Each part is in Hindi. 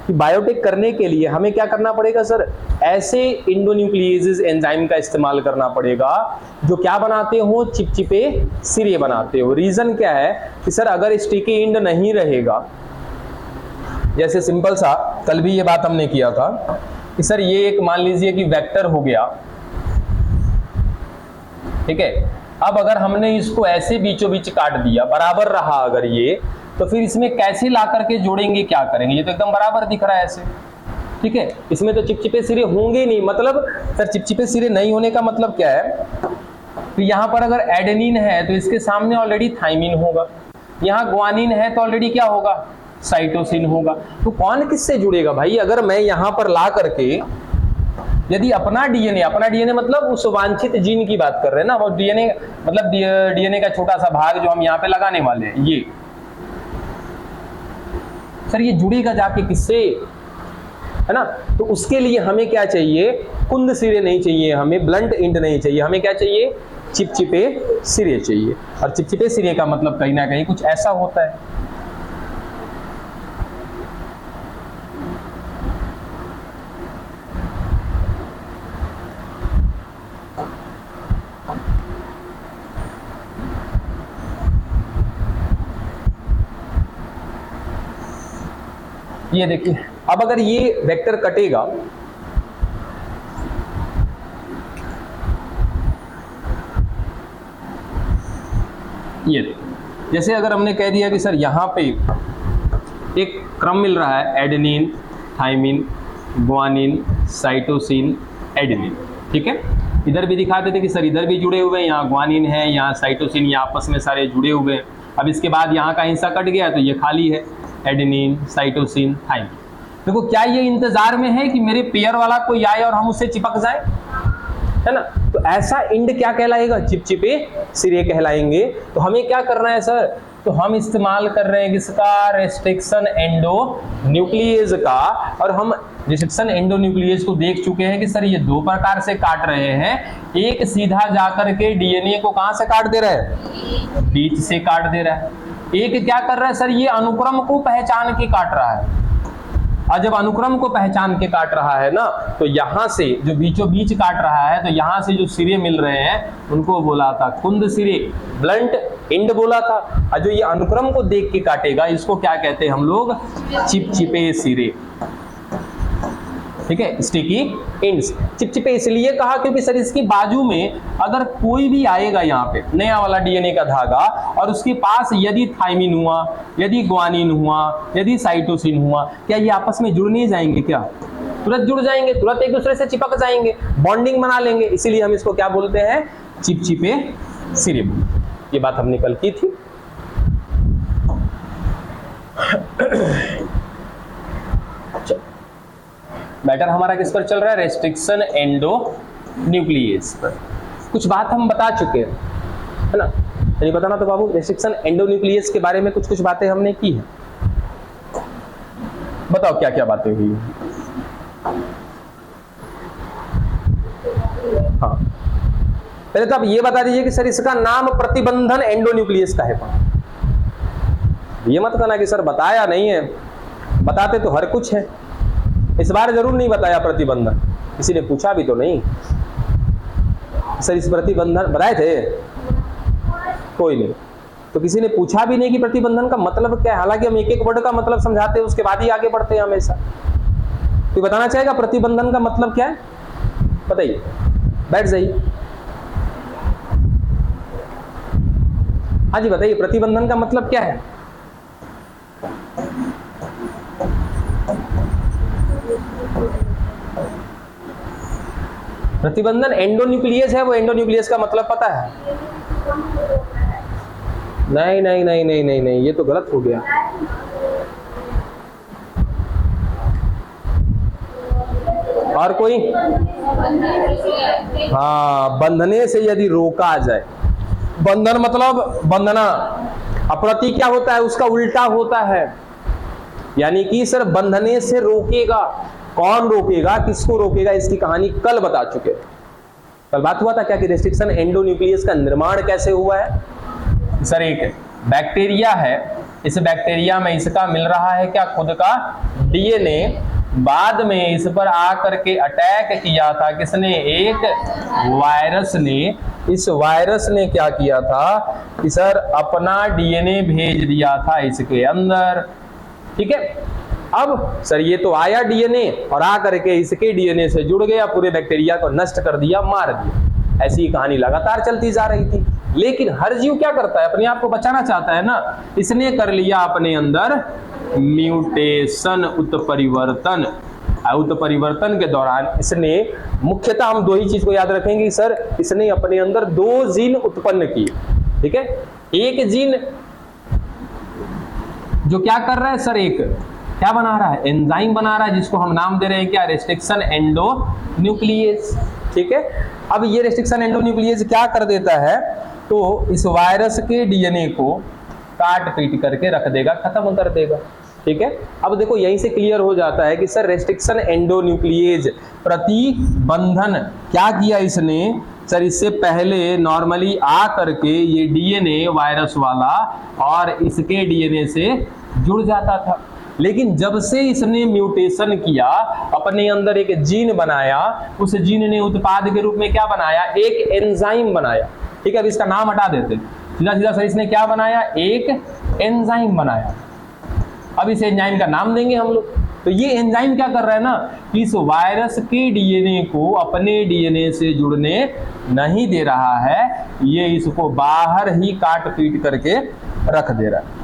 कि बायोटिक करने के लिए हमें क्या करना पड़ेगा सर, ऐसे एंडोन्यूक्लिएजेस एंजाइम का इस्तेमाल करना पड़ेगा जो क्या बनाते हो, चिपचिपे सिरे बनाते हो। रीजन क्या है कि सर अगर स्टिकी एंड नहीं रहेगा, जैसे सिंपल सा कल भी ये बात हमने किया था कि सर ये एक मान लीजिए कि वेक्टर हो गया, ठीक है। अब अगर हमने इसको ऐसे बीचों बीच काट दिया, बराबर रहा अगर ये, तो फिर इसमें कैसे ला करके जोड़ेंगे, क्या करेंगे, ये तो एकदम बराबर दिख रहा है ऐसे, ठीक है। इसमें तो चिपचिपे सिरे होंगे नहीं, मतलब सर चिपचिपे सिरे नहीं होने का मतलब क्या है, तो यहां पर अगर एडेनिन है तो इसके सामने ऑलरेडी थाइमिन होगा, यहाँ ग्वानिन है तो ऑलरेडी क्या होगा, साइटोसिन होगा। तो कौन किससे जुड़ेगा भाई, अगर मैं यहां पर ला करके यदि अपना डीएनए मतलब उस वांछित जीन की बात कर रहे हैं ना, वो डीएनए मतलब डीएनए का छोटा सा भाग जो हम यहाँ पे लगाने वाले हैं, ये सर ये जुड़ेगा जाके किससे, है ना। तो उसके लिए हमें क्या चाहिए, कुंद सिरे नहीं चाहिए, हमें ब्लंट एंड नहीं चाहिए, हमें क्या चाहिए, चिपचिपे सिरे चाहिए। और चिपचिपे सिरे का मतलब कहीं ना कहीं कुछ ऐसा होता है। ये देखिए, अब अगर ये वेक्टर कटेगा, ये जैसे अगर हमने कह दिया कि सर यहां पे एक क्रम मिल रहा है, adenine, thymine, guanine, cytosine, adenine, ठीक है। इधर भी दिखाते थे कि सर इधर भी जुड़े हुए हैं, यहाँ ग्वानिन है, यहाँ साइटोसिन, ये आपस में सारे जुड़े हुए हैं। अब इसके बाद यहाँ का हिस्सा कट गया तो ये खाली है, एडेनिन, साइटोसिन, थाइमिन। देखो क्या ये इंतजार में है कि मेरे पेयर वाला कोई आए और हम उससे चिपक जाए, है ना। तो ऐसा इंड क्या कहलाएगा, चिपचिपे सिरे कहलाएंगे। तो हमें क्या करना है सर, तो हम इस्तेमाल कर रहे हैं किसका, रेस्ट्रिक्शन एंडोन्यूक्लिएज का। और हम रेस्ट्रिक्शन एंडोन्यूक्लिएज को देख चुके हैं कि सर ये दो प्रकार से काट रहे हैं। एक सीधा जाकर के डीएनए को कहां से काट दे रहा है, बीच से काट दे रहा है। एक क्या कर रहा है सर, ये अनुक्रम को पहचान के काट रहा है। और जब अनुक्रम को पहचान के काट रहा है ना, तो यहां से जो बीचों बीच काट रहा है, तो यहां से जो सिरे मिल रहे हैं उनको बोला था कुंद सिरे, ब्लंट एंड बोला था। और जो ये अनुक्रम को देख के काटेगा इसको क्या कहते हैं हम लोग, चिपचिपे सिरे, ठीक है, स्टिकी एंड्स। चिपचिपे इसलिए कहा क्योंकि सर इसकी बाजू में अगर कोई भी आएगा यहाँ पे नया वाला डीएनए का धागा, और उसके पास यदि थाइमिन हुआ, यदि ग्वानिन हुआ, यदि साइटोसिन हुआ, क्या ये आपस में जुड़ नहीं जाएंगे, क्या तुरंत जुड़ जाएंगे, तुरंत एक दूसरे से चिपक जाएंगे, बॉन्डिंग बना लेंगे। इसीलिए हम इसको क्या बोलते हैं, चिपचिपे सिरे। ये बात हमने कल की थी। मैटर हमारा किस पर चल रहा है, रेस्ट्रिक्शन एंडोन्यूक्लिएज पर। कुछ बात हम बता चुके हैं, है ना। नहीं बताना तो बाबू, रेस्ट्रिक्शन एंडोन्यूक्लिएज के बारे में कुछ कुछ बातें हमने की है। बताओ क्या क्या बातें हुई। हाँ, पहले तो आप ये बता दीजिए कि सर इसका नाम प्रतिबंधन एंडोन्यूक्लिएज का है कौन। ये मत कहना कि सर बताया नहीं है, बताते तो हर कुछ है। इस बार जरूर नहीं बताया प्रतिबंधन, किसी ने पूछा भी तो नहीं। सर इस प्रतिबंधन बताए थे, कोई नहीं, तो किसी ने पूछा भी नहीं कि प्रतिबंधन का मतलब क्या है। हालांकि हम एक एक वर्ड का मतलब समझाते हैं, उसके बाद ही आगे बढ़ते हैं हमेशा। तो बताना चाहेगा प्रतिबंधन का मतलब क्या है, बताइए, बैठ जाइए। हाँ जी बताइए, प्रतिबंधन का मतलब क्या है। प्रतिबंधन एंडोन्यूक्लियस है, वो एंडोन्यूक्लियस का मतलब पता है। नहीं नहीं नहीं नहीं नहीं नहीं, ये तो गलत हो गया। और कोई, हाँ, बंधने से यदि रोका जाए। बंधन मतलब बंधना, अप्रति क्या होता है, उसका उल्टा होता है। यानी कि सर बंधने से रोकेगा, कौन रोकेगा, किसको रोकेगा, इसकी कहानी कल बता चुके। कल बात हुआ था क्या कि रेस्ट्रिक्शन एंडोन्यूक्लियस का निर्माण कैसे हुआ है। सर एक बैक्टीरिया है, इस बैक्टीरिया में इसका मिल रहा है क्या, खुद का डीएनए बाद में इस पर आकर के अटैक किया था किसने, एक वायरस ने। इस वायरस ने क्या किया था कि सर अपना डीएनए भेज दिया था इसके अंदर, ठीक है। अब सर ये तो आया डीएनए और आकर के इसके डीएनए से जुड़ गया, पूरे बैक्टीरिया को नष्ट कर दिया, मार दिया। ऐसी कहानी लगातार चलती जा रही थी। लेकिन हर जीव क्या करता है, अपने आप को बचाना चाहता है ना, इसने कर लिया अपने अंदर म्यूटेशन, उत्परिवर्तन। उत्परिवर्तन के दौरान इसने मुख्यतः हम दो ही चीज को याद रखेंगे सर, इसने अपने अंदर दो जीन उत्पन्न किए, ठीक है। एक जीन जो क्या कर रहा है सर, एक क्या बना रहा है, एंजाइम बना रहा है, जिसको हम नाम दे रहे हैं क्या, रेस्ट्रिक्शन एंडोन्यूक्लियेज, ठीक है। अब ये रेस्ट्रिक्शन एंडोन्यूक्लियेज क्या कर देता है, तो इस वायरस के डीएनए को काट पीट करके रख देगा, खत्म कर देगा, ठीक है। अब देखो यहीं से क्लियर हो जाता है कि सर रेस्ट्रिक्शन एंडोन्यूक्लियेज प्रतिबंधन क्या किया इसने, सर इससे पहले नॉर्मली आ करके ये डीएनए वायरस वाला और इसके डीएनए से जुड़ जाता था। लेकिन जब से इसने म्यूटेशन किया, अपने अंदर एक जीन बनाया, उस जीन ने उत्पाद के रूप में क्या बनाया, एक एंजाइम बनाया, ठीक है। अब इसका नाम हटा देते, सीधा सीधा सर इसने क्या बनाया, एक एंजाइम बनाया। अब इस एंजाइम का नाम देंगे हम लोग। तो ये एंजाइम क्या कर रहा है ना, कि इस वायरस के डीएनए को अपने डीएनए से जुड़ने नहीं दे रहा है, ये इसको बाहर ही काट पीट करके रख दे रहा है,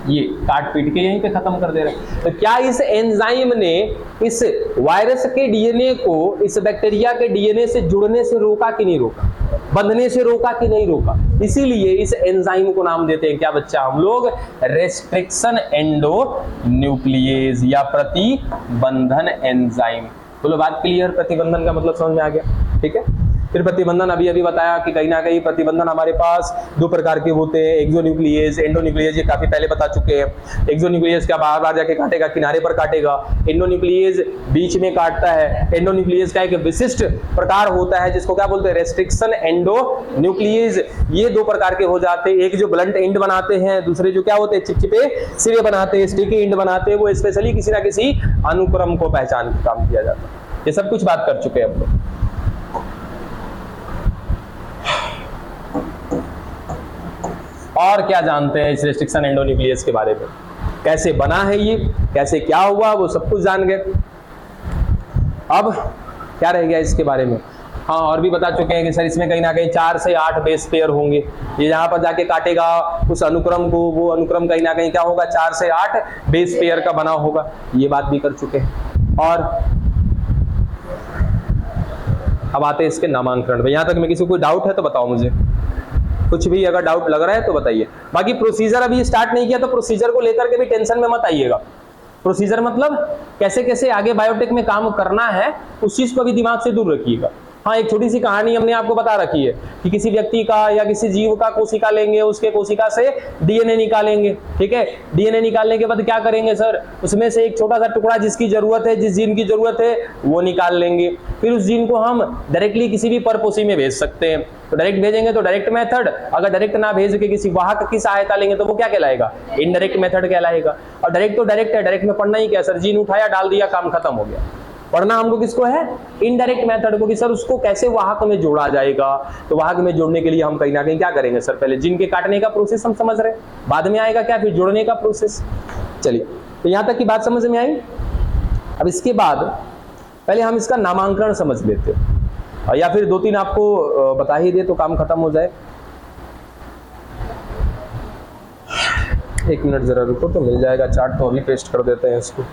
ये काट पीट के यहीं पे खत्म कर दे रहा है। तो क्या इस एंजाइम ने इस वायरस के डीएनए को इस बैक्टीरिया के डीएनए से जुड़ने से रोका कि नहीं रोका, बंधने से रोका कि नहीं रोका? इसीलिए इस एंजाइम को नाम देते हैं क्या बच्चा, हम लोग रेस्ट्रिक्शन एंडोन्यूक्लियेज या प्रतिबंधन एंजाइम। बोलो बात क्लियर, प्रतिबंधन का मतलब समझ में आ गया, ठीक है। फिर प्रतिबंधन अभी अभी बताया कि कहीं ना कहीं प्रतिबंधन हमारे पास दो प्रकार के होते हैं, एक्सोन्यूक्लियेज, एंडोन्यूक्लियेज, ये काफी पहले बता चुके हैं। एक्सोन्यूक्लियेज क्या बाहर बाहर जाके काटेगा, किनारे पर काटेगा, एंडोन्यूक्लियेज बीच में काटता है। एंडोन्यूक्लियेज का एक विशिष्ट प्रकार होता है जिसको क्या बोलते हैं, रेस्ट्रिक्शन एंडोन्यूक्लियेज। ये दो प्रकार के हो जाते हैं, एक जो ब्लंट एंड बनाते हैं, दूसरे जो क्या होते हैं, चिपचिपे सिरे बनाते हैं, स्टिकी एंड बनाते हैं। वो स्पेशली किसी ना किसी अनुक्रम को पहचान के काम किया जाता है। ये सब कुछ बात कर चुके हैं हम लोग। और क्या जानते हैं इस रेस्ट्रिक्शन एंडोन्यूक्लियस के बारे में, कैसे बना है ये, कैसे क्या हुआ, वो सब कुछ जान गए। अब क्या रह गया इसके बारे में, हाँ और भी बता चुके हैं कि सर इसमें कहीं ना कहीं 4 से 8 बेस पेयर होंगे। ये यहाँ पर जाके काटेगा उस अनुक्रम को, वो अनुक्रम कहीं ना कहीं क्या होगा, 4 से 8 बेस पेयर का बना होगा, ये बात भी कर चुके हैं। और अब आते हैं इसके नामांकन पे। यहाँ तक में किसी को कोई डाउट है तो बताओ मुझे, कुछ भी अगर डाउट लग रहा है तो बताइए। बाकी प्रोसीजर अभी स्टार्ट नहीं किया तो प्रोसीजर को लेकर के भी टेंशन में मत आइएगा। प्रोसीजर मतलब कैसे कैसे आगे बायोटेक में काम करना है, उस चीज को भी दिमाग से दूर रखिएगा। हाँ एक छोटी सी कहानी हमने आपको बता रखी है कि किसी व्यक्ति का या किसी जीव का कोशिका लेंगे, उसके कोशिका से डीएनए निकालेंगे, ठीक है। डीएनए निकालने के बाद क्या करेंगे सर, उसमें से एक छोटा सा टुकड़ा जिसकी जरूरत है, जिस जीन की जरूरत है वो निकाल लेंगे। फिर उस जीन को हम डायरेक्टली किसी भी परपोषी में भेज सकते हैं। तो डायरेक्ट भेजेंगे तो डायरेक्ट मेथड, अगर डायरेक्ट ना भेज के किसी वाहक की सहायता लेंगे तो वो क्या कहलाएगा, इनडायरेक्ट मेथड कहलाएगा। और डायरेक्ट तो डायरेक्ट है, डायरेक्ट में पढ़ना ही क्या सर, जीन उठाया डाल दिया काम खत्म हो गया। पढ़ना हमको किसको है, इनडायरेक्ट मेथड को, कि सर उसको कैसे वाहक में जोड़ा जाएगा। तो वाहक में जोड़ने के लिए हम कहीं ना कहीं क्या करेंगे सर, पहले जीन के काटने का प्रोसेस हम समझ रहे हैं, बाद में आएगा क्या, फिर जोड़ने का प्रोसेस। चलिए तो यहां तक की बात समझ में आई। अब इसके बाद पहले हम इसका नामांकन समझ लेते हैं, या फिर 2-3 आपको बता ही दे तो काम खत्म हो जाए। 1 मिनट जरा रुको तो मिल जाएगा चार्ट, तो अभी पेस्ट कर देते हैं इसको।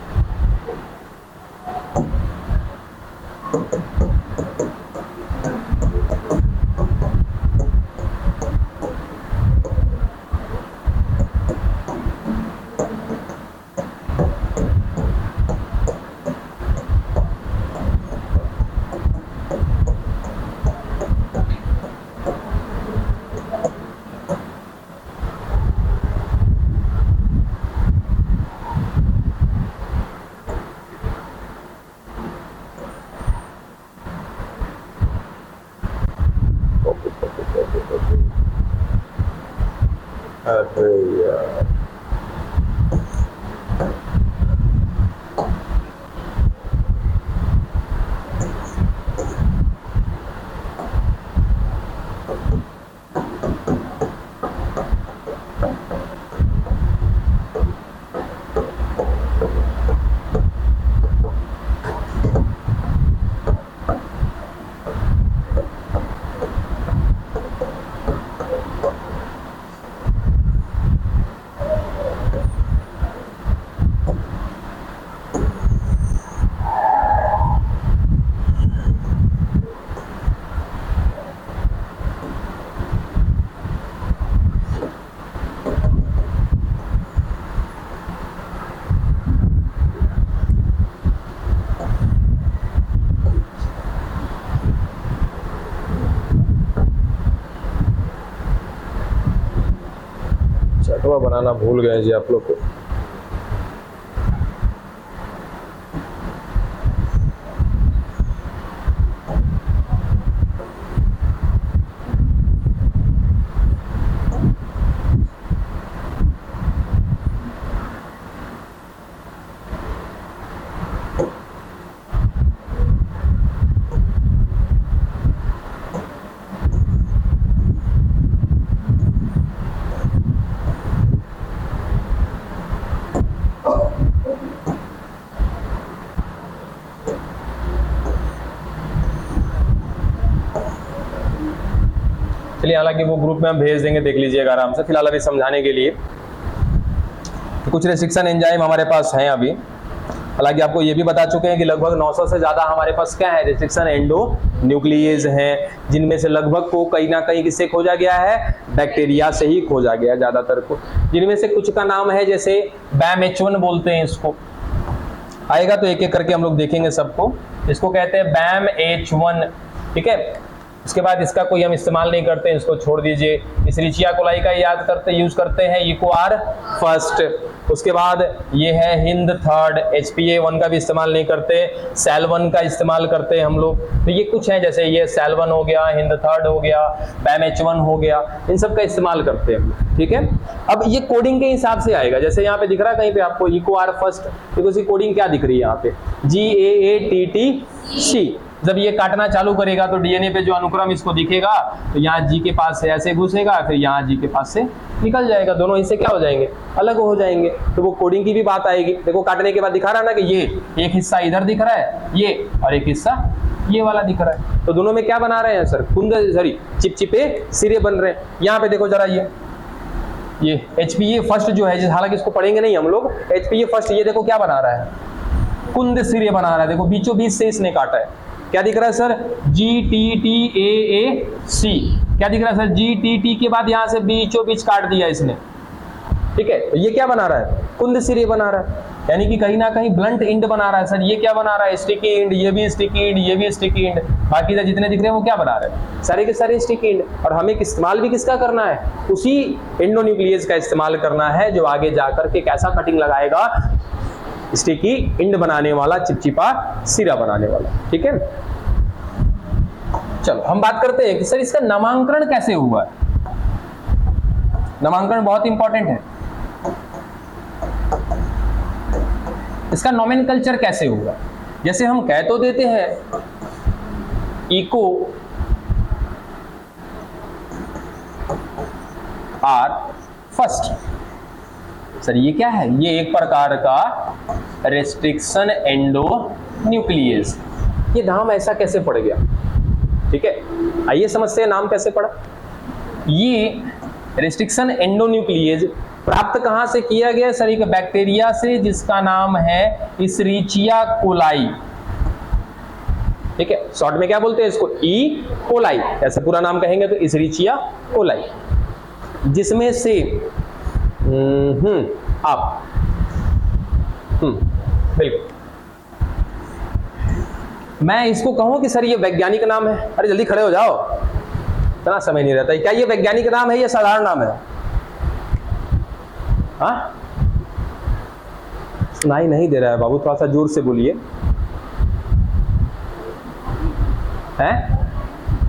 अरे यार चार्टवा बनाना भूल गए जी आप लोग को। चलिए, हालांकि वो ग्रुप में हम भेज देंगे, देख लीजिएगा आराम से। फिलहाल अभी समझाने के लिए तो कुछ रेस्ट्रिक्शन एंजाइम हमारे पास हैं अभी। हालांकि आपको ये भी बता चुके हैं कि लगभग 900 से ज़्यादा हमारे पास क्या है, रेस्ट्रिक्शन एंडो न्यूक्लियेज हैं, जिनमें से लगभग को कहीं ना कहीं किससे खोजा गया है, बैक्टीरिया से ही खोजा गया ज़्यादातर को। जिनमें से कुछ का नाम है, जैसे BAMH1 बोलते हैं इसको, आएगा तो एक एक करके हम लोग देखेंगे सबको। इसको कहते हैं BAMH1, ठीक है। उसके बाद इसका कोई हम इस्तेमाल नहीं करते, इसको छोड़ दीजिए। इशरिचिया कोलाई का याद करते यूज करते हैं, इक्वार फर्स्ट। उसके बाद ये है हिंद थर्ड, HPA1 का भी इस्तेमाल नहीं करते, सेल1 का इस्तेमाल करते हैं हम लोग। तो ये कुछ है, जैसे ये सेल1 हो गया, हिंद थर्ड हो गया, BAMH1 हो गया, इन सब का इस्तेमाल करते हैं, ठीक है। अब ये कोडिंग के हिसाब से आएगा, जैसे यहाँ पे दिख रहा है कहीं पे आपको इक्वार फर्स्ट, देखो इसकी कोडिंग क्या दिख रही है यहाँ पे, GAATTC। जब ये काटना चालू करेगा तो डीएनए पे जो अनुक्रम इसको दिखेगा, तो यहाँ जी के पास से ऐसे घुसेगा, फिर यहाँ जी के पास से निकल जाएगा, दोनों हिस्से क्या हो जाएंगे, अलग हो जाएंगे। तो वो कोडिंग की भी बात आएगी। देखो काटने के बाद दिखा रहा है ना कि ये एक हिस्सा इधर दिख रहा है, ये, और एक हिस्सा ये वाला दिख रहा है। तो दोनों में क्या बना रहे हैं सर, कुंद सॉरी चिपचिपे सिरे बन रहे हैं। यहाँ पे देखो जरा, ये HPA फर्स्ट जो है, हालांकि इसको पढ़ेंगे नहीं हम लोग, HPA फर्स्ट ये देखो क्या बना रहा है, कुंद सिरे बना रहा है। देखो बीचों बीच से इसने काटा है, क्या दिख रहा है सर, GTTAAC, क्या दिख रहा है सर, GTT के बाद यहाँ से बीचों बीच काट दिया इसने, ठीक है। तो ये क्या बना रहा है, कुंद सिरे बना रहा है, यानी कि कहीं ना कहीं ब्लंट इंड बना रहा है सर। ये क्या बना रहा है, स्टिकी इंड, ये भी स्टिकी इंड, ये भी स्टिकी इंड, बाकी जितने दिख रहे हैं वो क्या बना रहे हैं, सारे के सारे स्टिकी इंड। और हमें इस्तेमाल भी किसका करना है, उसी एंडोन्यूक्लियस का इस्तेमाल करना है, जो आगे जाकर के कैसा कटिंग लगाएगा, स्टिकी इंड बनाने वाला, चिपचिपा सिरा बनाने वाला, ठीक है। चलो हम बात करते हैं कि सर इसका नामांकन कैसे हुआ है। नामांकन बहुत इंपॉर्टेंट है। इसका नोमेनकल्चर कैसे हुआ, जैसे हम कह तो देते हैं इको आर फर्स्ट। सर ये क्या है, ये एक प्रकार का रेस्ट्रिक्शन एंडोन्यूक्लियस। ये नाम ऐसा कैसे पड़ गया, ठीक है, आइए समझते हैं नाम कैसे पड़ा। ये रेस्ट्रिक्शन एंडोन्यूक्लियस प्राप्त कहां से किया गया सर, एक बैक्टीरिया से जिसका नाम है इशरिचिया कोलाई, ठीक है। शॉर्ट में क्या बोलते हैं इसको, ई कोलाई, ऐसा पूरा नाम कहेंगे तो इशरिचिया कोलाई, जिसमें से आप बिल्कुल मैं इसको कहूं कि सर ये वैज्ञानिक नाम है, अरे जल्दी खड़े हो जाओ, इतना समय नहीं रहता। क्या ये वैज्ञानिक नाम है या साधारण नाम है, हाँ सुनाई नहीं दे रहा है बाबू, थोड़ा सा जोर से बोलिए। है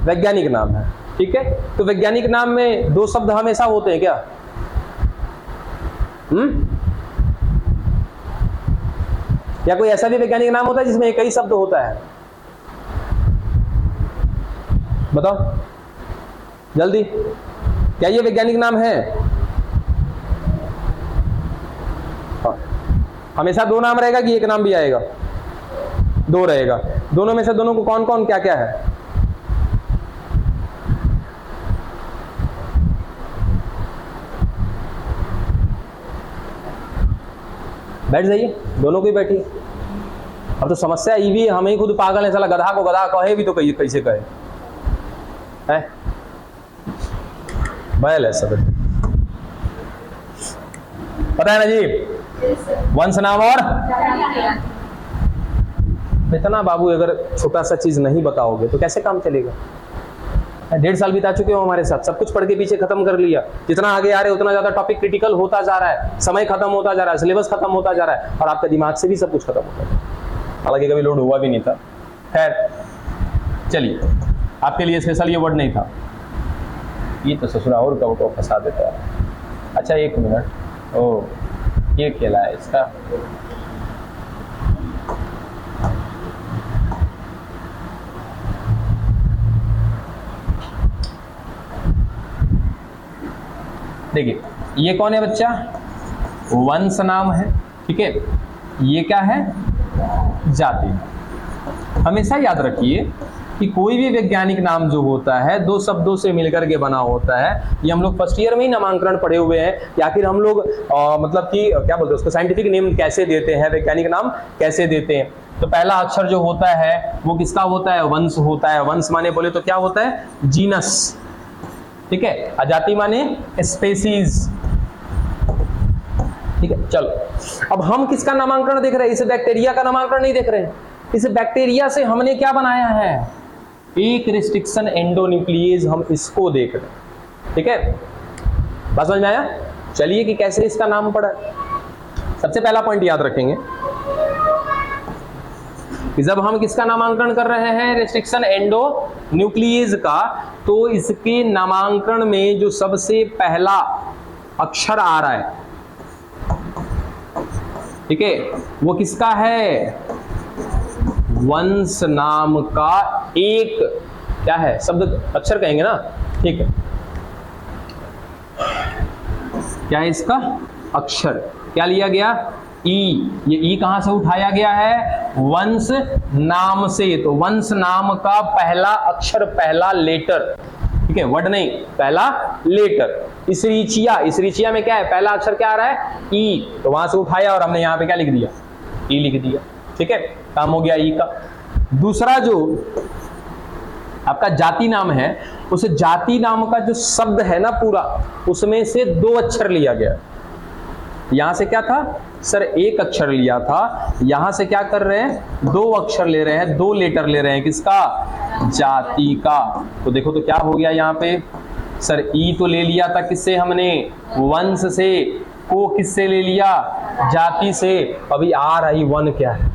वैज्ञानिक नाम है, ठीक है। तो वैज्ञानिक नाम में दो शब्द हमेशा होते हैं क्या, या कोई ऐसा भी वैज्ञानिक नाम होता है जिसमें कई शब्द होता है, बताओ जल्दी, क्या ये वैज्ञानिक नाम है, हमेशा दो नाम रहेगा कि एक नाम भी आएगा, दो रहेगा। दोनों में से दोनों को कौन कौन क्या क्या है, बैठ जाइए, दोनों को ही बैठिए। अब तो समस्या ये भी, हम ही खुद पागल है, साला गधा को गधा कहे भी तो कैसे कहे है, बैल है सब, पता है ना जी, वंश नाम और इतना बाबू, अगर छोटा सा चीज नहीं बताओगे तो कैसे काम चलेगा। 1.5 साल बिता चुके हो हमारे साथ, सब कुछ पढ़ के पीछे खत्म कर लिया। जितना आगे आ रहे उतना ज्यादा टॉपिक क्रिटिकल होता जा रहा है, समय खत्म होता जा रहा है, सिलेबस खत्म होता जा रहा है, और आपका दिमाग से भी सब कुछ खत्म होता जा रहा है। हालांकि कभी लोड हुआ भी नहीं था। खैर चलिए, आपके लिए स्पेशल ये वर्ड नहीं था। ये तो ससुरा और कब को फंसा देता है। अच्छा 1 मिनट, ओ ये खेला है इसका। देखिए ये कौन है बच्चा, वंश नाम है, ठीक है। ये क्या है, जाति। हमेशा याद रखिए कि कोई भी वैज्ञानिक नाम जो होता है 2 शब्दों से मिलकर के बना होता है। ये हम लोग फर्स्ट ईयर में ही नामांकन पढ़े हुए हैं, या फिर हम लोग मतलब कि क्या बोलते हैं उसको, साइंटिफिक नेम कैसे देते हैं, वैज्ञानिक नाम कैसे देते हैं। तो पहला अक्षर जो होता है वो किसका होता है, वंश होता है। वंश माने बोले तो क्या होता है, जीनस, ठीक है। अजाति माने स्पेसीज, ठीक है। चलो अब हम किसका नामांकन देख रहे हैं, इस बैक्टीरिया का नामांकन नहीं देख रहे हैं। इस बैक्टीरिया से हमने क्या बनाया है, एक रिस्ट्रिक्शन एंडोन्यूक्लियेज, हम इसको देख रहे हैं, ठीक है। बात समझ में आया। चलिए कि कैसे इसका नाम पड़ा। सबसे पहला पॉइंट याद रखेंगे कि जब हम किसका नामांकन कर रहे हैं, रेस्ट्रिक्शन एंडोन्यूक्लियेज का, तो इसके नामांकन में जो सबसे पहला अक्षर आ रहा है, ठीक है, वो किसका है, वंश नाम का एक क्या है, शब्द अक्षर कहेंगे ना, ठीक है। क्या है इसका अक्षर, क्या लिया गया, ई। ये ई कहां से उठाया गया है, वंश नाम से। तो वंश नाम का पहला अक्षर, पहला लेटर, ठीक है, वर्ड नहीं, पहला लेटर। इसरीचिया में क्या है, पहला अक्षर क्या आ रहा है, ई। तो वहां से उठाया और हमने यहां पे क्या लिख दिया, ई लिख दिया, ठीक है। काम हो गया ई का। दूसरा जो आपका जाति नाम है, उस जाति नाम का जो शब्द है ना पूरा, उसमें से 2 अक्षर लिया गया। यहां से क्या था सर, 1 अक्षर लिया था, यहां से क्या कर रहे हैं, 2 अक्षर ले रहे हैं, 2 लेटर ले रहे हैं, किसका, जाति का। तो देखो तो क्या हो गया यहाँ पे सर, ई तो ले लिया था किससे हमने, वंश से, को किससे ले लिया, जाति से। अभी आ रही वन क्या है,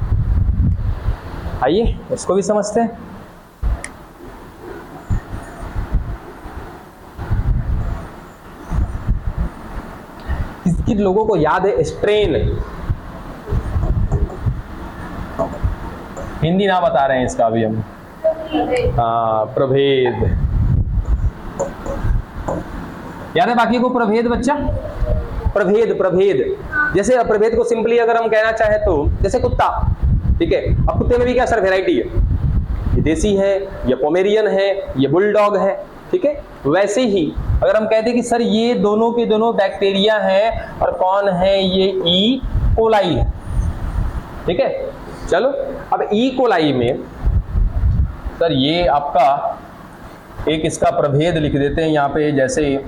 आइए इसको भी समझते हैं। किन लोगों को याद है स्ट्रेन, हिंदी ना बता रहे हैं इसका अभी हम, हाँ प्रभेद, याद है बाकी को प्रभेद बच्चा, प्रभेद। जैसे प्रभेद को सिंपली अगर हम कहना चाहे तो जैसे कुत्ता, ठीक है। अब कुत्ते में भी क्या सर वैरायटी है, ये देसी है, ये पोमेरियन है, ये बुलडॉग है, ठीक है। वैसे ही अगर हम कहते कि सर ये दोनों के दोनों बैक्टीरिया हैं और कौन है, ये ई कोलाई है, ठीक है। चलो अब ई कोलाई में सर ये आपका एक इसका प्रभेद लिख देते हैं यहाँ पे, जैसे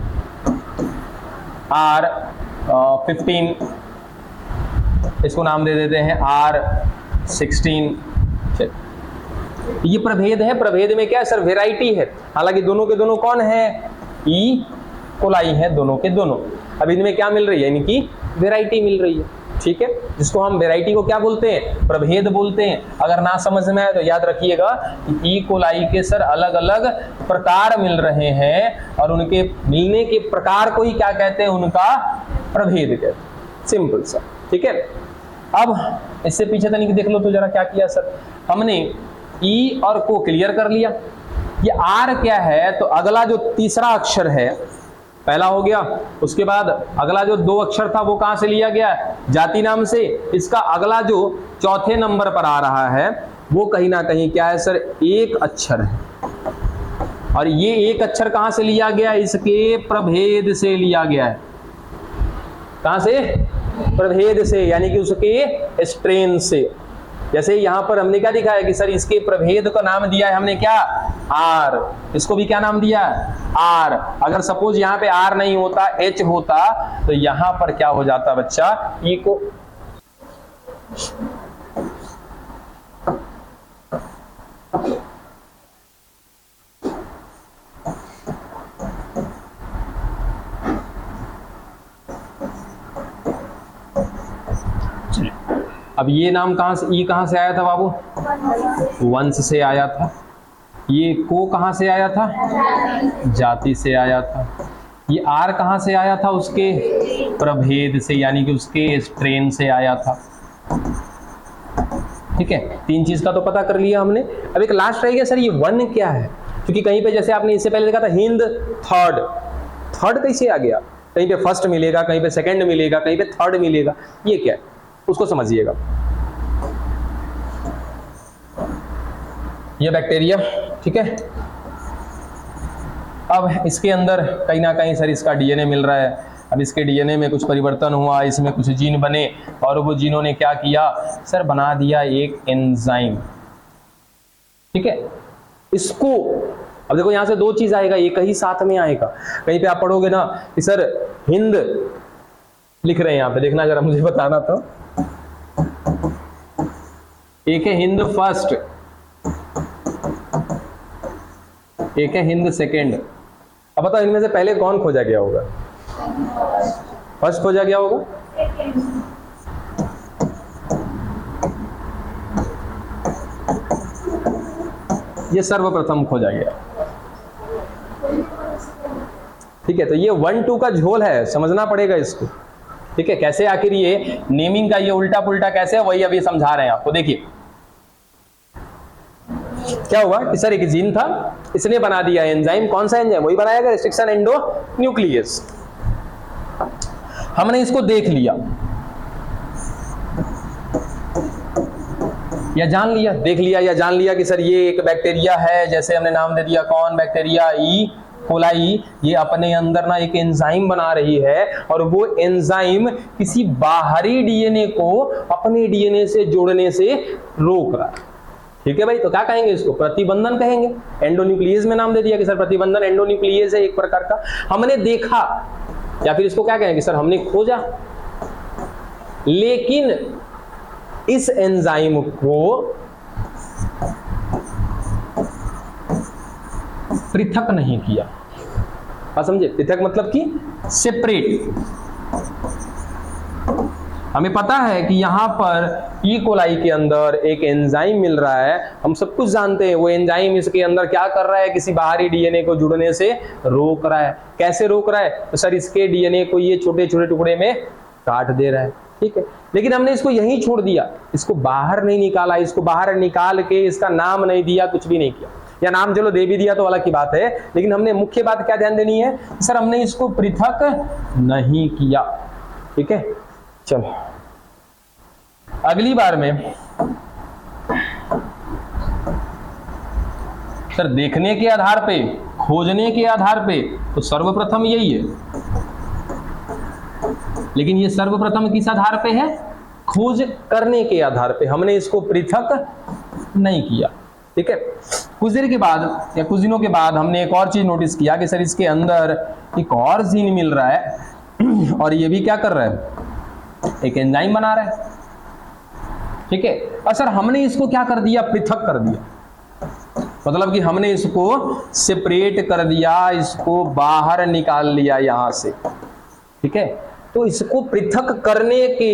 R15, इसको नाम दे देते हैं R16। ये प्रभेद है, प्रभेद में क्या है सर, वैरायटी है। हालांकि दोनों के दोनों कौन है, ई कोलाई है, दोनों के दोनों। अब इनमें क्या मिल रही है, इनकी वैरायटी मिल रही है, ठीक है। जिसको हम वैरायटी को क्या बोलते हैं, प्रभेद बोलते हैं। अगर ना समझ में आए तो याद रखिएगा कि ई कोलाई के सर अलग अलग प्रकार मिल रहे हैं, और उनके मिलने के प्रकार को ही क्या कहते हैं, उनका प्रभेद कहते हैं। सिंपल सा, ठीक है। अब इससे पीछे तनिक देख लो तो जरा क्या किया सर, हमने ई और को क्लियर कर लिया। ये आर क्या है, तो अगला जो तीसरा अक्षर है, पहला हो गया, उसके बाद अगला जो 2 अक्षर था वो कहां से लिया गया, जाति नाम से। इसका अगला जो चौथे नंबर पर आ रहा है वो कहीं ना कहीं क्या है सर, 1 अक्षर है, और ये 1 अक्षर कहां से लिया गया, इसके प्रभेद से लिया गया है। कहां से, प्रभेद से, यानी कि उसके स्ट्रेन से। जैसे यहां पर हमने क्या दिखाया कि सर इसके प्रभेद का नाम दिया है हमने क्या, आर। इसको भी क्या नाम दिया, आर। अगर सपोज यहां पे आर नहीं होता, एच होता, तो यहां पर क्या हो जाता बच्चा, ई को अब ये नाम कहाँ से, ई कहाँ से आया था बाबू? वंश से आया था। ये को कहाँ से आया था? जाति से आया था। ये आर कहाँ से आया था? उसके प्रभेद से, यानी कि उसके स्ट्रेन से आया था। ठीक है, 3 चीज का तो पता कर लिया हमने। अब एक लास्ट रह गया सर, ये वन क्या है? क्योंकि कहीं पे जैसे आपने इससे पहले देखा था हिंद थर्ड, थर्ड कैसे आ गया? कहीं पे फर्स्ट मिलेगा, कहीं पे सेकंड मिलेगा, कहीं पे थर्ड मिलेगा, ये क्या है उसको समझिएगा। ये बैक्टीरिया, ठीक है। अब इसके अंदर कहीं ना कहीं सर इसका डीएनए मिल रहा है। अब इसके डीएनए में कुछ परिवर्तन हुआ, इसमें कुछ जीन बने और वो जीनों ने क्या किया सर? बना दिया एक एंजाइम। ठीक है, इसको अब देखो यहां से 2 चीज आएगा, एक ही साथ में आएगा। कहीं पे आप पढ़ोगे ना कि सर हिंद लिख रहे हैं, यहां पे देखना जरा, मुझे बताना तो। एक है हिंद फर्स्ट, एक है हिंद सेकंड। अब बताओ इनमें से पहले कौन खोजा गया होगा? फर्स्ट खोजा गया होगा। ये सर्वप्रथम खोजा गया। ठीक है, तो ये 1-2 का झोल है, समझना पड़ेगा इसको। ठीक है, कैसे आखिर ये नेमिंग का ये उल्टा पुल्टा कैसे है, वही अभी समझा रहे हैं आपको। देखिए क्या हुआ कि सर एक जीन था, इसने बना दिया एंजाइम। कौन सा एंजाइम? वही बनाया गया रेस्ट्रिक्शन एंडोन्यूक्लियस। हमने इसको देख लिया या जान लिया, देख लिया या जान लिया कि सर ये एक बैक्टीरिया है, जैसे हमने नाम दे दिया कौन? Bacteria E coli. ये अपने अंदर ना एक एंजाइम बना रही है और वो एंजाइम किसी बाहरी डीएनए को अपने डीएनए से जोड़ने से रोक रहा है। ठीक है भाई, तो क्या कहेंगे इसको? प्रतिबंधन कहेंगे। एंडोन्यूक्लियस में नाम दे दिया कि सर प्रतिबंधन, एंडोन्यूक्लियस है एक प्रकार का। हमने देखा, या फिर इसको क्या कहेंगे सर? हमने खोजा। लेकिन इस एंजाइम को पृथक नहीं किया। आप समझे? पृथक मतलब कि सेपरेट। हमें पता है कि यहां पर ई कोलाई के अंदर एक एंजाइम मिल रहा है, हम सब कुछ जानते हैं। वो एंजाइम इसके अंदर क्या कर रहा है? किसी बाहरी डीएनए को जुड़ने से रोक रहा है। कैसे रोक रहा है? तो सर इसके डीएनए को ये छोटे छोटे टुकड़े में काट दे रहा है। ठीक है, लेकिन हमने इसको यहीं छोड़ दिया, इसको बाहर नहीं निकाला। इसको बाहर निकाल के इसका नाम नहीं दिया, कुछ भी नहीं किया। या नाम चलो दे भी दिया तो अलग की बात है, लेकिन हमने मुख्य बात क्या ध्यान देनी है सर? हमने इसको पृथक नहीं किया। ठीक है, चलो अगली बार में सर देखने के आधार पे, खोजने के आधार पे तो सर्वप्रथम यही है। लेकिन ये सर्वप्रथम किस आधार पे है? खोज करने के आधार पे। हमने इसको पृथक नहीं किया। ठीक है, कुछ देर के बाद या कुछ दिनों के बाद हमने एक और चीज नोटिस किया कि सर इसके अंदर एक और जीन मिल रहा है और ये भी क्या कर रहा है? एक एंजाइम बना रहा है। ठीक है, और सर हमने इसको क्या कर दिया? पृथक कर दिया। मतलब कि हमने इसको सेपरेट कर दिया, इसको बाहर निकाल लिया यहां से। ठीक है, तो इसको पृथक करने के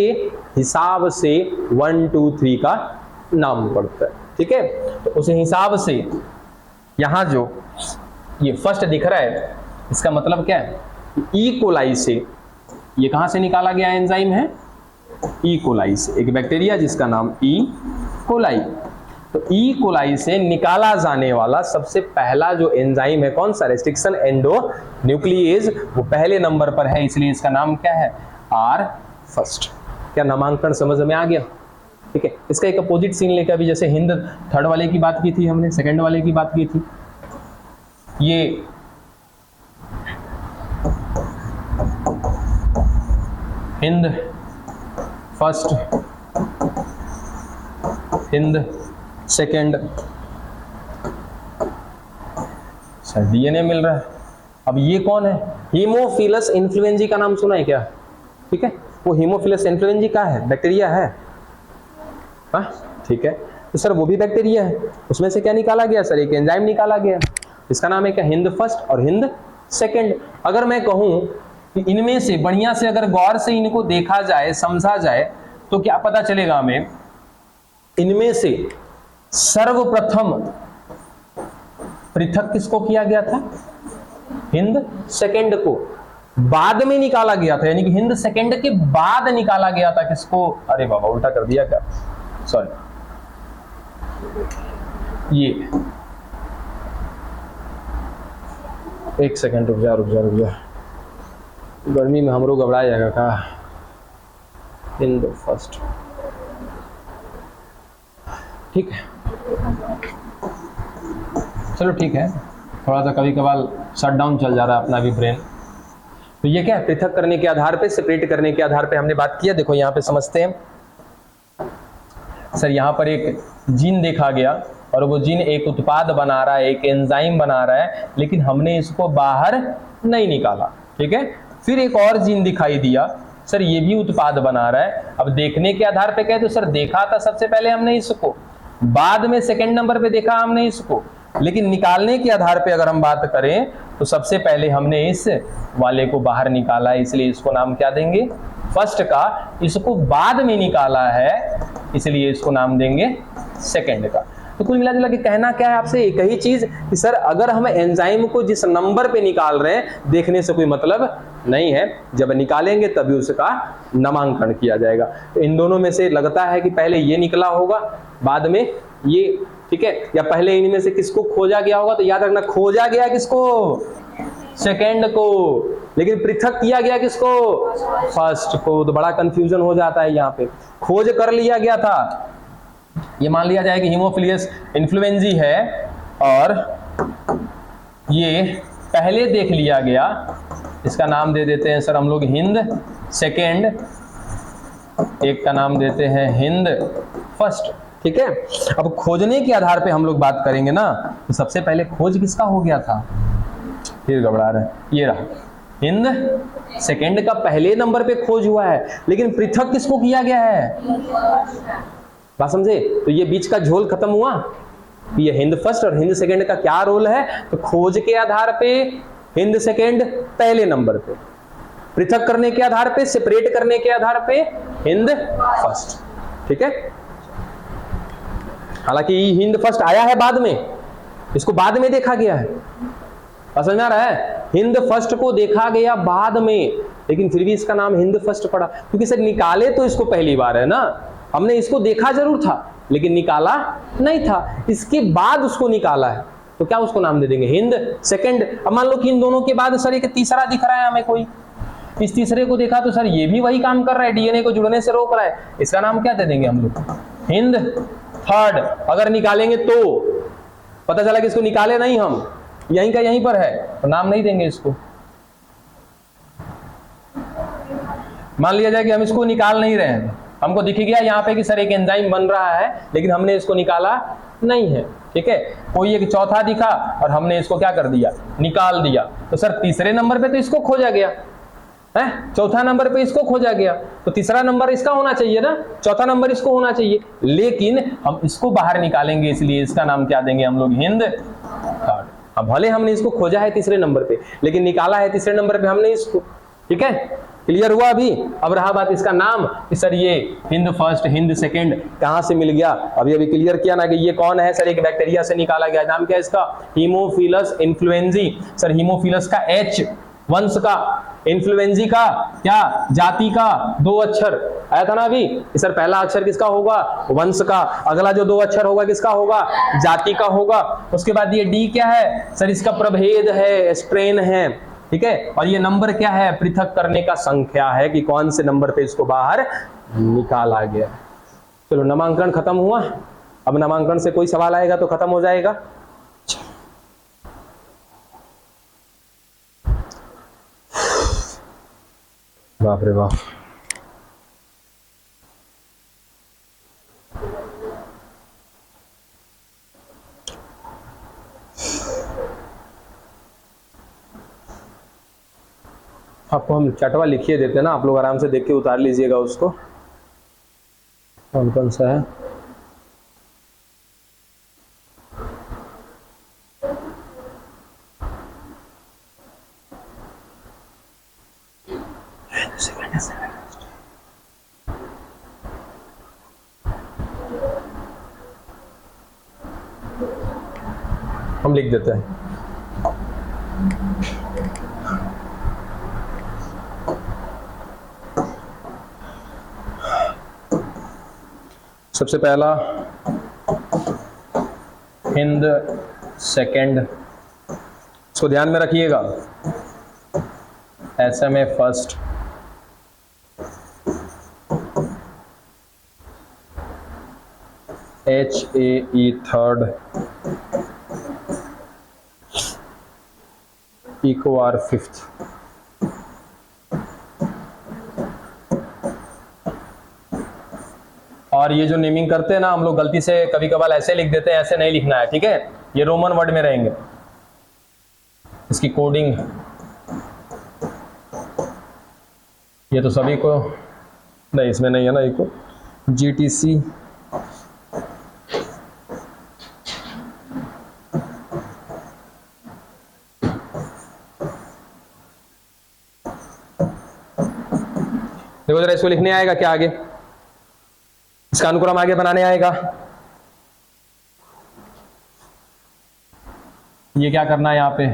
हिसाब से 1 2 3 का नाम पड़ता है। ठीक है, तो उस हिसाब से यहां जो ये फर्स्ट दिख रहा है, इसका मतलब क्या है? ई कोलाई से ये कहां से निकाला गया एंजाइम है? ई कोलाई से। एक बैक्टीरिया जिसका नाम ई कोलाई। तो ई कोलाई से निकाला जाने वाला सबसे पहला जो एंजाइम है कौन सा? रेस्ट्रिक्शन एंडोन्यूक्लियेज। वो पहले नंबर पर है, इसलिए इसका नाम क्या है? R first. क्या नामांकन समझ में आ गया? ठीक है, इसका एक अपोजिट सीन लेकर भी, जैसे हिंद थर्ड वाले की बात की थी हमने, सेकंड वाले की बात की थी, ये Hind first, Hind second, sir DNA मिल रहा है। अब ये कौन है? हीमोफिलस इन्फ्लुएंजी का नाम सुना है क्या? ठीक है, वो हीमोफिलस इन्फ्लुएंजी का है, बैक्टीरिया है। हाँ ठीक है, तो सर वो भी बैक्टीरिया है। उसमें से क्या निकाला गया सर? एक एंजाइम निकाला गया, इसका नाम है क्या? हिंद फर्स्ट और हिंद सेकंड। अगर मैं कहूं कि इनमें से बढ़िया से अगर गौर से इनको देखा जाए, समझा जाए, तो क्या पता चलेगा हमें, इनमें से सर्वप्रथम पृथक किसको किया गया था? हिंद सेकंड को। बाद में निकाला गया था, यानी कि हिंद सेकंड के बाद निकाला गया था किसको? अरे बाबा उल्टा कर दिया क्या, सॉरी, ये एक सेकंड रुक जा, गर्मी में हमरो घबरा जाएगा का। हिंद फर्स्ट, ठीक है, चलो ठीक है, थोड़ा सा कभी कभार शट डाउन चल जा रहा है अपना भी ब्रेन। तो ये क्या है? पृथक करने के आधार पे, सेपरेट करने के आधार पे हमने बात किया। देखो यहाँ पे समझते हैं सर, यहाँ पर एक जीन देखा गया और वो जीन एक उत्पाद बना रहा है, एक एंजाइम बना रहा है, लेकिन हमने इसको बाहर नहीं निकाला, ठीक है। फिर एक और जीन दिखाई दिया, सर ये भी उत्पाद बना रहा है। अब देखने के आधार पे कहे तो सर देखा था सबसे पहले हमने इसको, बाद में सेकंड नंबर पे देखा हमने इसको, लेकिन निकालने के आधार पे अगर हम बात करें तो सबसे पहले हमने इस वाले को बाहर निकाला है, इसलिए इसको नाम क्या देंगे? फर्स्ट का। इसको बाद में निकाला है, इसलिए इसको नाम देंगे सेकंड का। तो कुल मिला जुला के कहना क्या है आपसे? एक ही चीज कि सर अगर हम एंजाइम को जिस नंबर पे निकाल रहे हैं, देखने से कोई मतलब नहीं है, जब निकालेंगे तभी उसका नामांकन किया जाएगा। तो इन दोनों में से लगता है कि पहले ये निकला होगा, बाद में ये, ठीक है, या पहले इनमें से किसको खोजा गया होगा? तो याद रखना, खोजा गया किसको? सेकंड को, लेकिन पृथक किया गया किसको? फर्स्ट को। तो बड़ा कंफ्यूजन हो जाता है यहाँ पे। खोज कर लिया गया था, ये मान लिया जाए कि हीमोफिलियस इन्फ्लुएंजी है और ये पहले देख लिया गया, इसका नाम दे देते हैं सर हम लोग हिंद सेकेंड, एक का नाम देते हैं हिंद फर्स्ट, ठीक है। अब खोजने के आधार पे हम लोग बात करेंगे ना, तो सबसे पहले खोज किसका हो गया था? फिर घबरा रहे हैं, ये रहा हिंद सेकेंड का पहले नंबर पे खोज हुआ है, लेकिन पृथक किसको किया गया है? बात समझे? तो ये बीच का झोल खत्म हुआ। ये हिंद फर्स्ट और हिंद सेकेंड का क्या रोल है? तो खोज के आधार पे हिंद सेकेंड पहले नंबर पे, पृथक करने के आधार पे, सेपरेट करने के आधार पे हिंद फर्स्ट, ठीक है। हालांकि हिंद फर्स्ट आया है बाद में, इसको बाद में देखा गया है, समझ आ रहा है? हिंद फर्स्ट को देखा गया बाद में, लेकिन फिर भी इसका नाम हिंद फर्स्ट पड़ा, क्योंकि सर निकाले तो इसको पहली बार है ना, हमने इसको देखा जरूर था लेकिन निकाला नहीं था, इसके बाद उसको निकाला है, तो क्या उसको नाम दे देंगे? हिंद सेकंड। अब मान लो कि इन दोनों के बाद सर एक तीसरा दिख रहा है हमें कोई, इस तीसरे को देखा तो सर ये भी वही काम कर रहा है, डीएनए को जुड़ने से रोक रहा है, इसका नाम क्या दे देंगे हम लोग? हिंद थर्ड। अगर निकालेंगे तो पता चला कि इसको निकाले नहीं हम, यहीं का यहीं पर है, तो नाम नहीं देंगे इसको। मान लिया जाए कि हम इसको निकाल नहीं रहे हैं, हमको दिख गया यहाँ पे कि सर एक एंजाइम बन रहा है, लेकिन हमने इसको निकाला नहीं है, ठीक है। कोई एक चौथा दिखा और हमने इसको क्या कर दिया? निकाल दिया। तो सर तीसरे नंबर पे तो इसको खोजा गया है, चौथा नंबर पे इसको खोजा गया, तो तीसरा नंबर इसका होना चाहिए ना, चौथा नंबर इसको होना चाहिए, लेकिन हम इसको बाहर निकालेंगे, इसलिए इसका नाम क्या देंगे हम लोग? हिंद थर्ड। अब भले हमने इसको खोजा है तीसरे नंबर पे, लेकिन निकाला है तीसरे नंबर पे हमने इसको, ठीक है। क्लियर हुआ अभी? अब रहा बात इसका नाम कि सर ये हिंद फर्स्ट हिंद सेकंड कहां से मिल गया? अभी किलियर किया ना कि ये कौन है सर, एक बैक्टीरिया से निकाला गया। नाम क्या है इसका? Haemophilus influenzae. सर हीमोफिलस का एच वंश का, इन्फ्लुएंजी का क्या? जाति का। 2 अक्षर आया था ना अभी, सर पहला अक्षर किसका होगा? वंश का। अगला जो 2 अक्षर होगा किसका होगा? जाति का होगा। उसके बाद ये डी क्या है? सर इसका प्रभेद है, स्ट्रेन है, ठीक है। और ये नंबर क्या है? पृथक करने का संख्या है कि कौन से नंबर पे इसको बाहर निकाला गया। चलो नामांकन खत्म हुआ, अब नामांकन से कोई सवाल आएगा तो खत्म हो जाएगा। बाप रे बाप, आपको हम चटवा लिखिए देते हैं ना, आप लोग आराम से देख के उतार लीजिएगा उसको, कौन कौन सा है। हम लिख देते हैं। सबसे पहला हिंद सेकंड, इसको ध्यान में रखिएगा। SMA first, HAE third, ECOR fifth. और ये जो नेमिंग करते हैं ना हम लोग गलती से कभी कभार ऐसे लिख देते हैं, ऐसे नहीं लिखना है, ठीक है। ये रोमन वर्ड में रहेंगे। इसकी कोडिंग ये तो सभी को नहीं, इसमें नहीं है ना, इको GTC देखो जरा, इसको लिखने आएगा क्या आगे, इसका अनुक्रम आगे बनाने आएगा। ये क्या करना है यहाँ पे,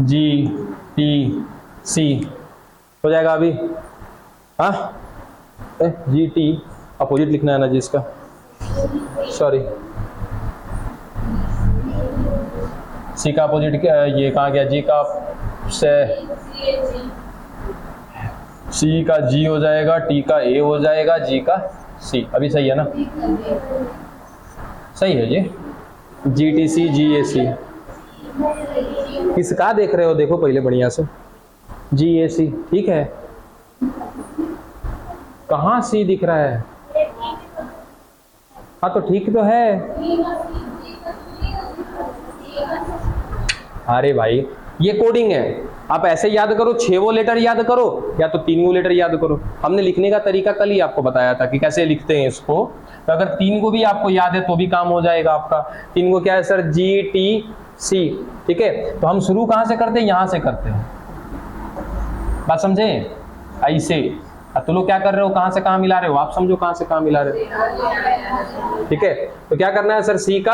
GTC हो जाएगा अभी। हाँ GT अपोजिट लिखना है ना जी इसका, सॉरी C का अपोजिट ये कहाँ गया, G का से C का G हो जाएगा, T का A हो जाएगा, G का C। अभी सही है ना, सही है जी। GTC GAC किसका देख रहे हो, देखो पहले बढ़िया से। GAC ठीक है, कहाँ C दिख रहा है, हाँ तो ठीक तो है। अरे भाई ये कोडिंग है, आप ऐसे याद करो, 6 वो लेटर याद करो या तो 3 वो लेटर याद करो। हमने लिखने का तरीका कल ही आपको बताया था कि कैसे लिखते हैं इसको, तो अगर 3 को भी आपको याद है तो भी काम हो जाएगा आपका। 3 को क्या है सर, GTC, ठीक है। तो हम शुरू कहां से करते हैं, यहां से करते हैं, बात समझे, ऐसे। अब तो लोग क्या कर रहे हो, कहां से कहां मिला रहे हो, आप समझो कहां से कहां मिला रहे हो, ठीक है। तो क्या करना है सर, C का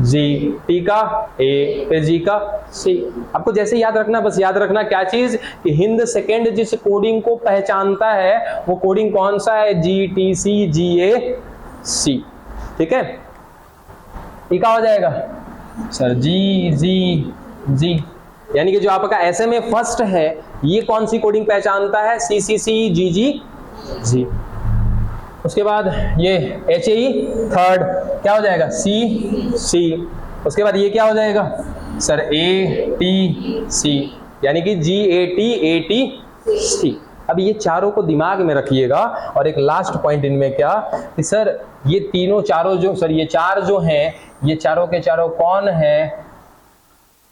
G, T का A, फिर G का C। आपको जैसे याद रखना, बस याद रखना क्या चीज, कि हिंद सेकंड जिस कोडिंग को पहचानता है वो कोडिंग कौन सा है, GTC GAC, ठीक है। ये क्या हो जाएगा सर, G, यानी कि जो आपका SMA फर्स्ट है ये कौन सी कोडिंग पहचानता है, CCC GG। उसके बाद ये HAE थर्ड क्या हो जाएगा, CC। उसके बाद ये क्या हो जाएगा सर, ATC, यानी कि GATATC। अब ये चारों को दिमाग में रखिएगा। और एक लास्ट पॉइंट इनमें क्या कि सर ये तीनों चारों जो सर ये चार जो हैं, ये चारों के चारों कौन है,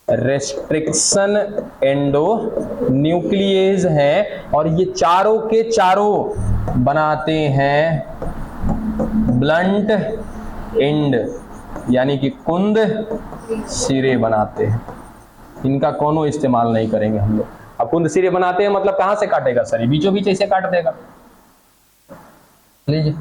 रेस्ट्रिक्शन एंडो न्यूक्लियेज हैं, और ये चारों के चारों बनाते हैं ब्लंट एंड, यानी कि कुंद सिरे बनाते हैं। इनका कोनो इस्तेमाल नहीं करेंगे हम लोग। अब कुंद सिरे बनाते हैं मतलब कहां से काटेगा सर, ये बीचों बीच ऐसे काट देगा, लीजिए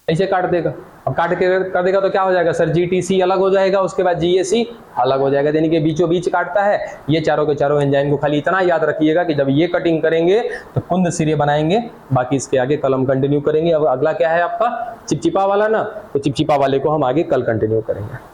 ऐसे काट देगा। अब काट के कर देगा तो क्या हो जाएगा सर, GTC अलग हो जाएगा, उसके बाद GAC अलग हो जाएगा, यानी कि बीचों बीच काटता है। ये चारों के चारों एंजाइम को खाली इतना याद रखिएगा कि जब ये कटिंग करेंगे तो कुंद सिरे बनाएंगे, बाकी इसके आगे कल हम कंटिन्यू करेंगे। अब अगला क्या है आपका चिपचिपा वाला ना, तो चिपचिपा वाले को हम आगे कल कंटिन्यू करेंगे।